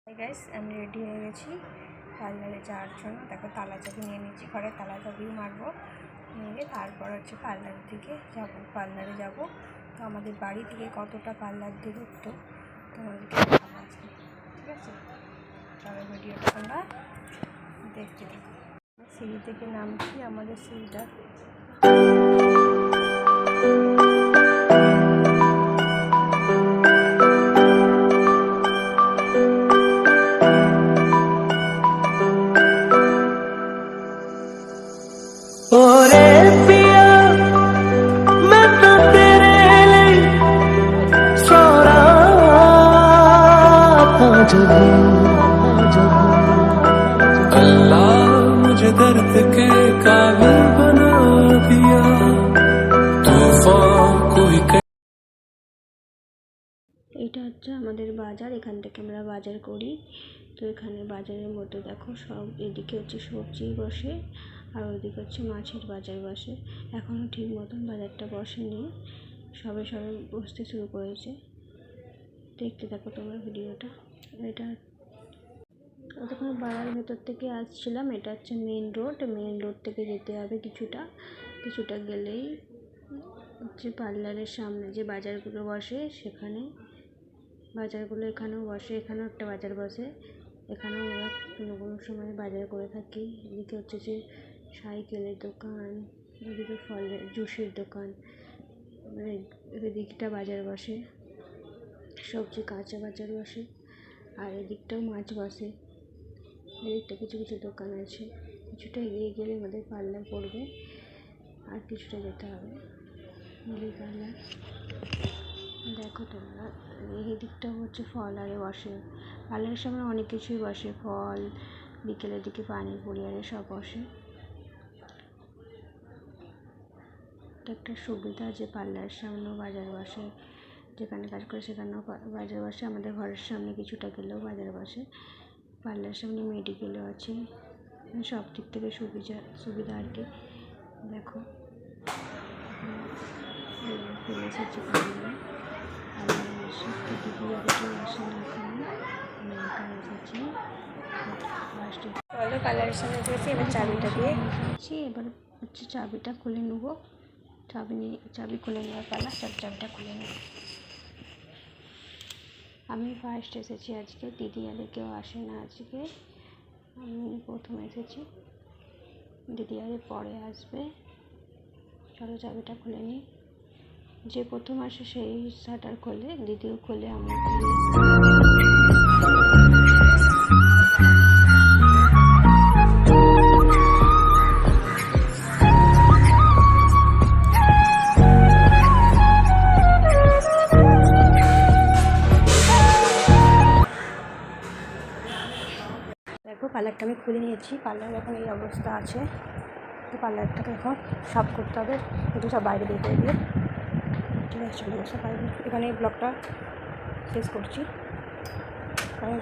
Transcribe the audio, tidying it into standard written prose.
Hi guys, আমি ready হয়ে গেছি পার্লারে যাওয়ার জন্য। দেখো তালা চাবি নিয়ে নিয়েছি, ঘরে তালা চাবিও মারবো, নিয়ে তারপর হচ্ছে পার্লারের দিকে যাবো। পার্লারে যাব তো আমাদের বাড়ি থেকে কতটা পার্লার দূরত্ব তোমাদেরকে দেখাবো আজকে, ঠিক আছে? চলো ভিডিওটা তোমরা দেখতে থাকো। সিঁড়ি থেকে নামছি, আমাদের সিঁড়িটা अल्लाह मुझे दर्द के काबिल बना दिया तूफान कोई। এটা হচ্ছে আমাদের বাজার, এখান থেকে আমরা বাজার করি। তো এখানে বাজারের মধ্যে দেখো সব, এদিকে হচ্ছে সবজি বসে আর ওইদিকে হচ্ছে মাছের বাজার বসে। এখনও ঠিক মতন বাজারটা বসেনি, সবে সবে বসতে শুরু করেছে। দেখতে থাকো তোমরা ভিডিওটা। এটা তখন বাড়ার ভেতর থেকে আসছিলাম, এটা হচ্ছে মেন রোড থেকে যেতে হবে কিছুটা গেলেই হচ্ছে পার্লারের সামনে যে বাজারগুলো বসে, সেখানে বাজারগুলো এখানেও বসে, এখানেও একটা বাজার বসে, এখানেও আমরা কোনো সময় বাজার করে থাকি। এদিকে হচ্ছে যে সাইকেলের দোকান, এদিকে ফলের জুসের দোকান, এদিকটা বাজার বসে, সবজি কাঁচা বাজার বসে, আর এদিকটাও মাছ বসে। এদিকটা কিছু কিছু দোকান আছে। কিছুটা এগিয়ে গেলে আমাদের পার্লার পড়বে, আর কিছুটা যেতে হবে মিলি পার্লার। দেখো তোমরা, এই দিকটা হচ্ছে ফল আরে বসে, পার্লারের সামনে অনেক কিছুই বসে, ফল, বিকেলের দিকে পানিপুরি আরে সব বসে। এটা একটা সুবিধা যে পার্লারের সামনেও বাজার বসে, যেখানে কাজ করে সেখানেও বাজার বসে। আমাদের ঘরের সামনে কিছুটা গেলেও বাজার বসে, পার্লারের সামনে মেডিকেলও আছে, সব দিক থেকে সুবিধা আর কি। দেখো চলে এসেছি পার্লারে, এসে দিদি আর কেউ আসে না, এখানে আমি একা এসেছি ফার্স্টে। চলো পার্লারের সামনে এসেছি, এবার চাবিটা দিয়ে দিয়েছি, এবার হচ্ছে চাবিটা খুলে নেবো। চাবি খুলে নেওয়ার পালা, চাবিটা খুলে নেব। আমি ফার্স্ট এসেছি আজকে, দিদি আরে কেউ আসে না আজকে, আমি প্রথম এসেছি, দিদি আরে পরে আসবে। চলো চাবিটা খুলে নিই। যে প্রথম আসে সেই শাটার খোলে, দিদিও খোলে, আমিও খুলি। দেখো পার্লারটা আমি খুলে নিয়েছি, পার্লার এখন এই অবস্থা আছে। তো পার্লারটাকে এখন সাফ করতে হবে, একটু সব বাইরে দিয়ে দিয়ে। ঠিক আছে, চলে গেছে বাইরে। এখানে ব্লগটা শেষ করছি, কারণ